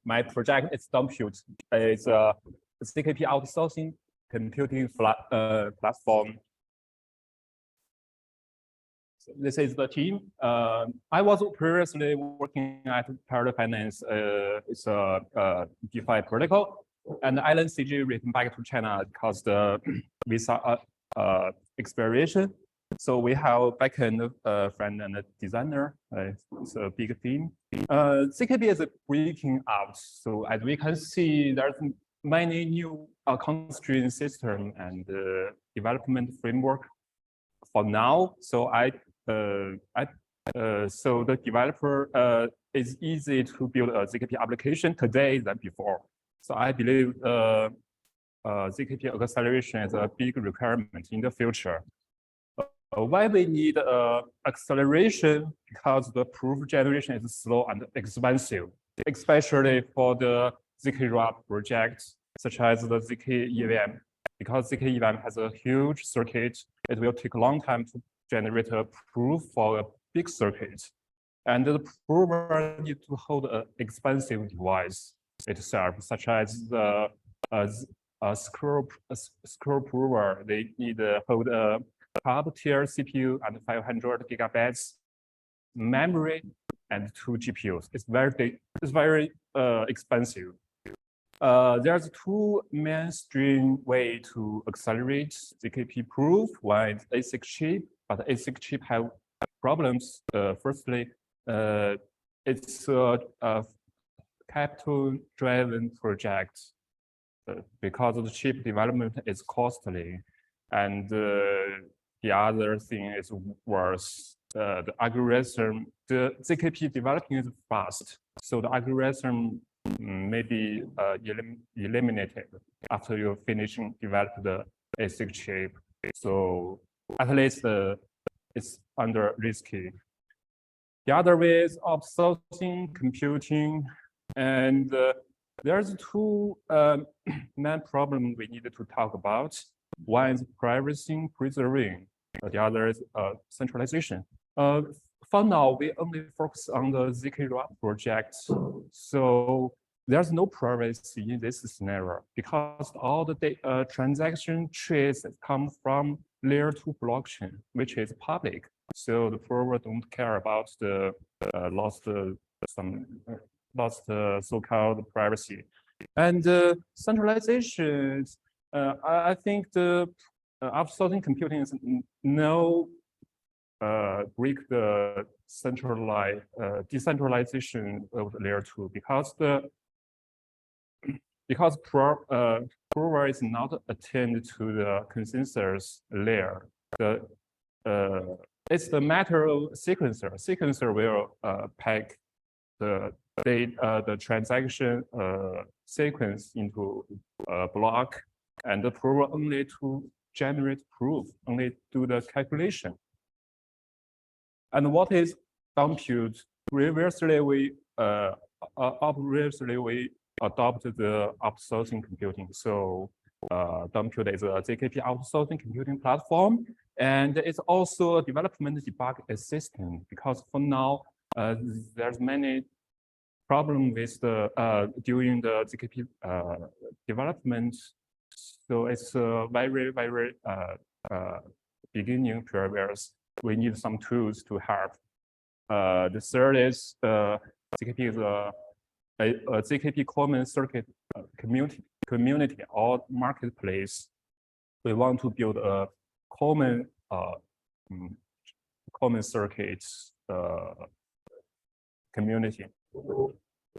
my project is Dompute. It's a ZKP outsourcing computing platform. So this is the team. I was previously working at Parallel Finance. It's a DeFi protocol, and Island CG returned back to China because the visa expiration. So we have backend friend and a designer. It's a big team. ZKP is breaking out. So as we can see, there's many new constraint system and development framework for now. So so the developer is easy to build a ZKP application today than before. So I believe ZKP acceleration is a big requirement in the future. Why we need acceleration? Because the proof generation is slow and expensive, especially for the ZK projects such as the ZK EVM. Because ZK EVM has a huge circuit, it will take a long time to generate a proof for a big circuit. And the prover needs to hold an expensive device itself, such as the scroll prover. They need to hold a top-tier CPU and 500 gigabytes memory and 2 GPUs. It's very expensive. There's two mainstream way to accelerate ZKP proof. One is ASIC chip, but ASIC chip have problems. Firstly, it's a capital-driven project because the chip development is costly, and the other thing is worse. The algorithm, the ZKP developing is fast, so the algorithm may be eliminated after you finishing develop the ASIC chip. So at least it's under risky. The other way is outsourcing computing, and there's two main problems we need to talk about. One is privacy preserving. The other is centralization. For now, we only focus on the ZK project. So there's no privacy in this scenario because all the transaction traces come from layer 2 blockchain, which is public. So the prover don't care about the lost so-called privacy. And centralization, I think the outsourcing computing is no break the decentralization of the layer 2 because prover is not attend to the consensus layer. It's the matter of sequencer. Sequencer will pack the transaction sequence into a block, and the prover only to generate proof, only do the calculation. And what is Dompute? Previously, we adopted the outsourcing computing. So Dompute is a ZKP outsourcing computing platform, and it's also a development debug assistant because for now there's many problems with the during the ZKP development. So it's very beginning period. We need some tools to help. The third is ZKP is a ZKP common circuit community or marketplace. We want to build a common circuit community.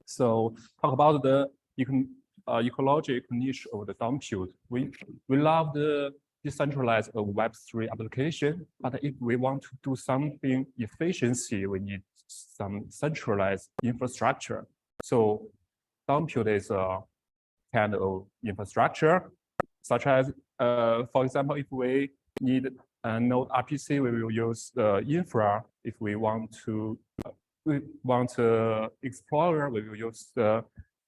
So talk about the ecological niche of the Dompute. We love the decentralized Web3 application, but if we want to do something efficiency, we need some centralized infrastructure. So Dompute is a kind of infrastructure, such as, for example, if we need a node RPC, we will use the infra. If we want to explore, we will use the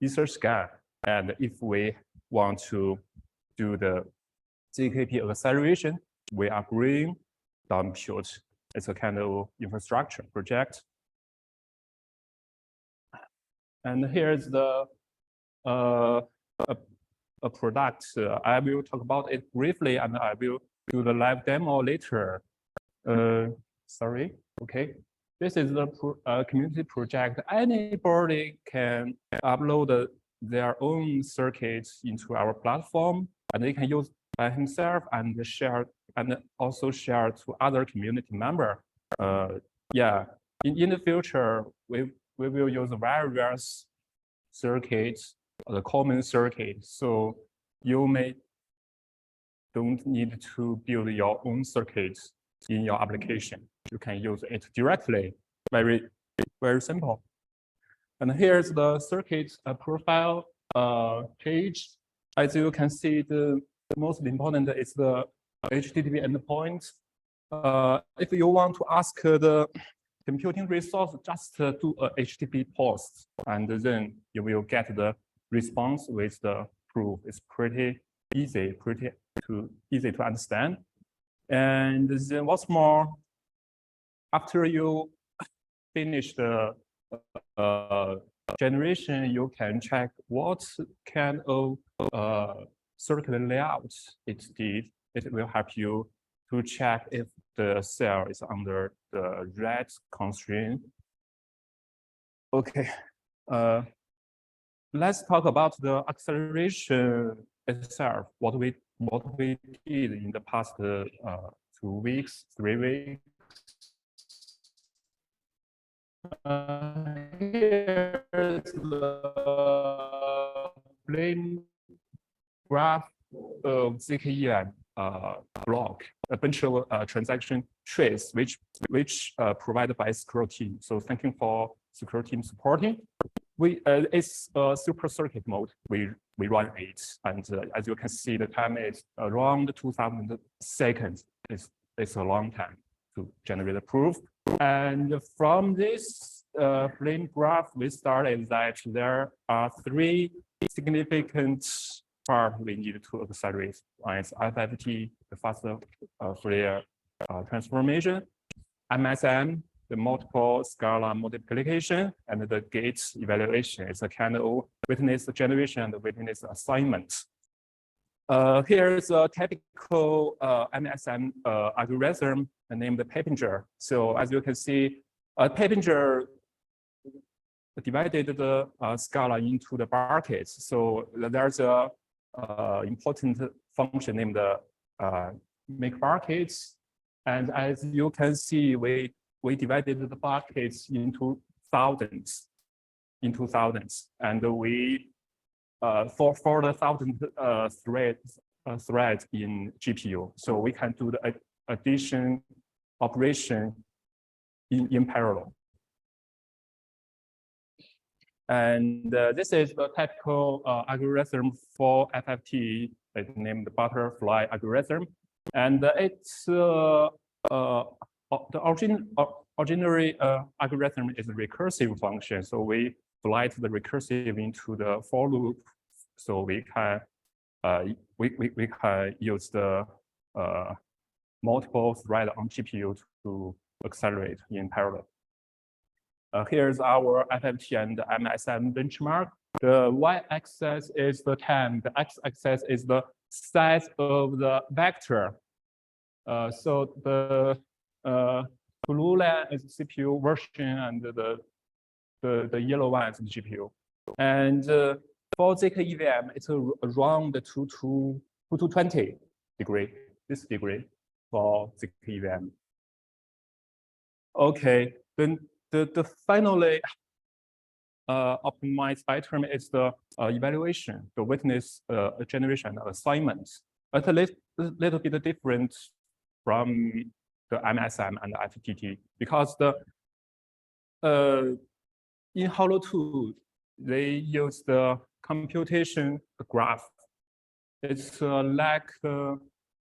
EtherScan. And if we want to do the ZKP acceleration, we are bringing Dompute. It's a kind of infrastructure project. And here's the a product. I will talk about it briefly, and I will do the live demo later. Sorry. Okay. This is the community project. Anybody can upload their own circuits into our platform, and they can use by himself and share, and also share to other community member. Yeah. In the future, we will use various circuits, the common circuit. So you don't need to build your own circuits in your application. You can use it directly. Very simple. And here's the circuit profile page. As you can see, the most important is the HTTP endpoint. If you want to ask the computing resource, just do a HTTP post, and then you will get the response with the proof. It's pretty easy, easy to understand. And then what's more, after you finish the generation, you can check what kind of circuit layout it did. It will help you to check if the cell is under the red constraint. Okay, let's talk about the acceleration itself. What we did in the past 2 weeks, 3 weeks. Here's the flame graph of ZKP block, a bunch of transaction trace which provided by SQL team. So thank you for SQL team supporting. It's a super circuit mode. We run it, and as you can see, the time is around 2,000 seconds. It's a long time to generate a proof. And from this flame graph, we started that there are 3 significant parts we need to accelerate. One is FFT, the faster Fourier transformation, MSM, the multiple scalar multiplication, and the gate evaluation. It's a kind of witness generation and witness assignment. Here's a typical MSM algorithm named Peppinger. So as you can see, Peppinger divided the scala into the buckets. So there's a important function named make buckets. And as you can see, we divided the buckets into thousands. And we for the 1,000 threads in GPU. So we can do the addition operation in parallel. And this is the typical algorithm for FFT. It's named butterfly algorithm. And it's the ordinary algorithm is a recursive function. So we flight the recursive into the for loop, so we can use the multiple thread on GPU to accelerate in parallel. Here's our FFT and MSM benchmark. The y-axis is the time. The x-axis is the size of the vector. So the blue line is CPU version, and the yellow one is the GPU. And for ZKEVM, it's around 220 degree, this degree for ZKEVM. Okay, then the finally optimized item is the evaluation, the witness generation assignment. It's a little bit different from the MSM and the FTT, because in Hollow 2, they use the computation graph. It's like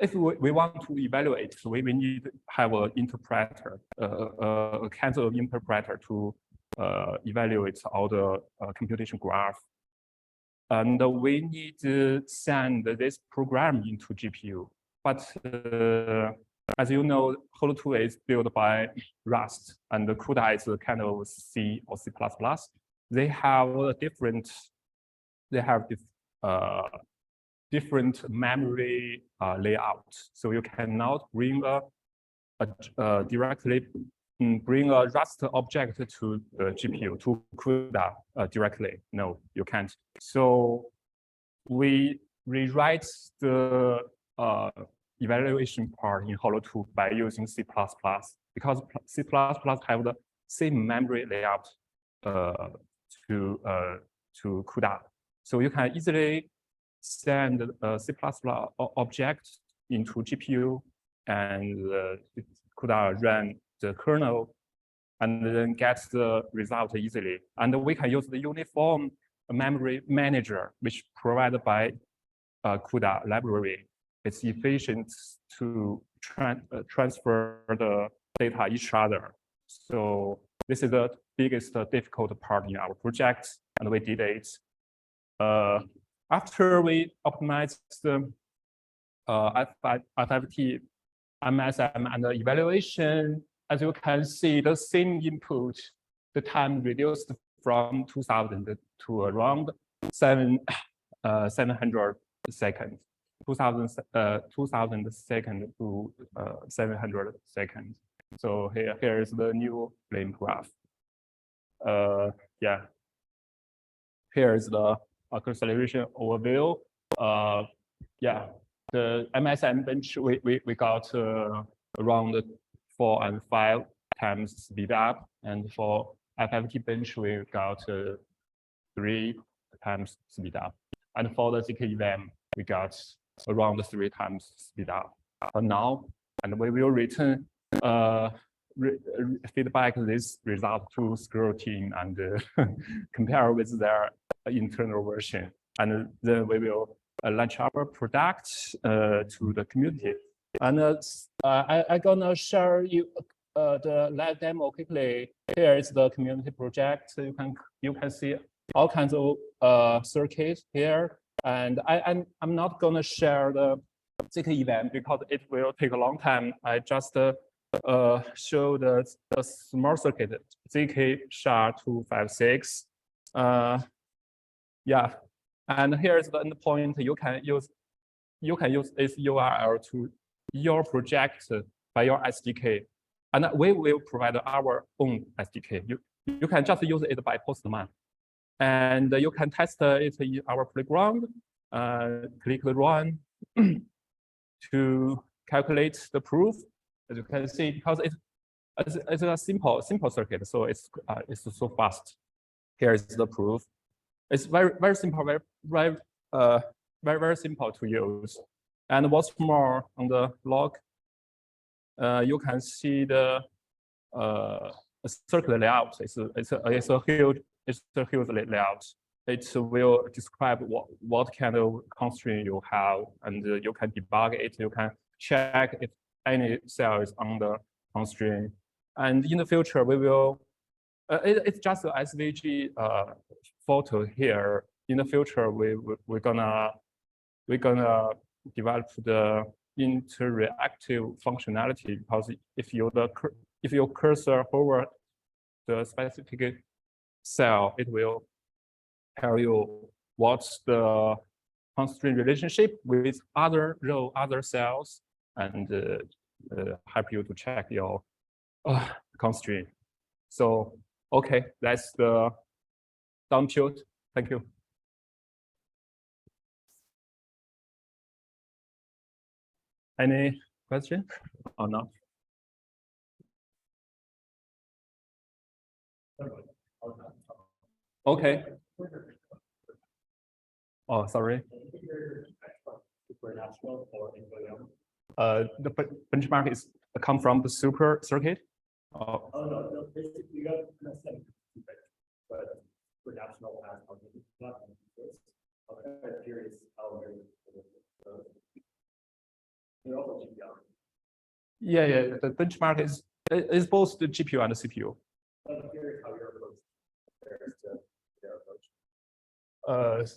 if we want to evaluate, we need to have an interpreter, a kind of interpreter to evaluate all the computation graph. And we need to send this program into GPU. But as you know, Hollow 2 is built by Rust, and the CUDA is kind of C or C++. They have a different they have different memory layout. So you cannot bring directly bring a raster object to the GPU to CUDA directly. No, you can't. So we rewrite the evaluation part in Hollow 2 by using C++, because C++ have the same memory layout to CUDA. So you can easily send a C++ object into GPU, and CUDA run the kernel and then get the result easily. And we can use the uniform memory manager, which provided by CUDA library. It's efficient to transfer the data each other. So this is the biggest difficult part in our project, and we did it. After we optimized the FFT, MSM, and the evaluation, as you can see, the same input, the time reduced from 2000 to around 700 seconds. 2000 seconds to 700 seconds. So here is the new flame graph. Yeah. Here is the acceleration overview. Yeah, the MSM bench we got around 4 and 5 times speed up, and for FFT bench we got 3 times speed up, and for the ZKP we got around 3 times speed up. For now, and we will return feedback this result to Scroll team and compare with their internal version, and then we will launch our product to the community. And I'm gonna share you the live demo quickly. Here is the community project. So you can see all kinds of circuits here. And I'm not gonna share the ZK event because it will take a long time. I just show the small circuit ZK SHA-256. Yeah, and here's the endpoint. You can use this URL to your project by your SDK, and we will provide our own SDK. You can just use it by Postman, and you can test it in our playground. Click the run to calculate the proof. As you can see, because it's a simple circuit, so it's so fast. Here is the proof. It's very simple, very simple to use. And what's more, on the log, you can see the circuit layout. It's a huge layout. It will describe what kind of constraint you have, and you can debug it. You can check if any cell is under constraint. And in the future, we will. It's just an SVG photo here. In the future, we're gonna develop the interactive functionality, because if your cursor hover the specific cell, it will tell you what's the constraint relationship with other cells, and help you to check your constraint. So okay, that's the Dompute. Thank you. Any question or not? Okay. Oh, sorry. The benchmark is come from the super circuit. Oh no, basically you got but national has not curious how yeah, the benchmark is both the GPU and the CPU. I'm curious how your approach compares to their approach.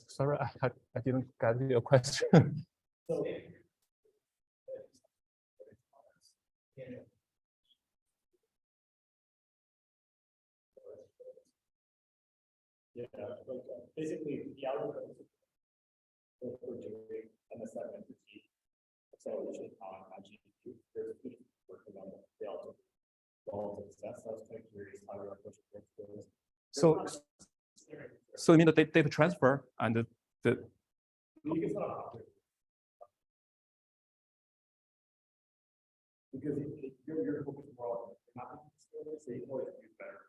Sorry, I didn't get your question. So, yeah, basically the algorithm we're doing an assignment acceleration on GPU. There's working on the relative success. I was kind of curious how you're approaching those. So you mean the data transfer and the because you're focused more on not so you always do better.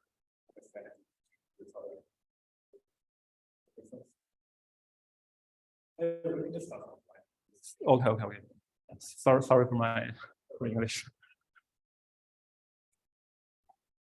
Okay. Sorry for my English.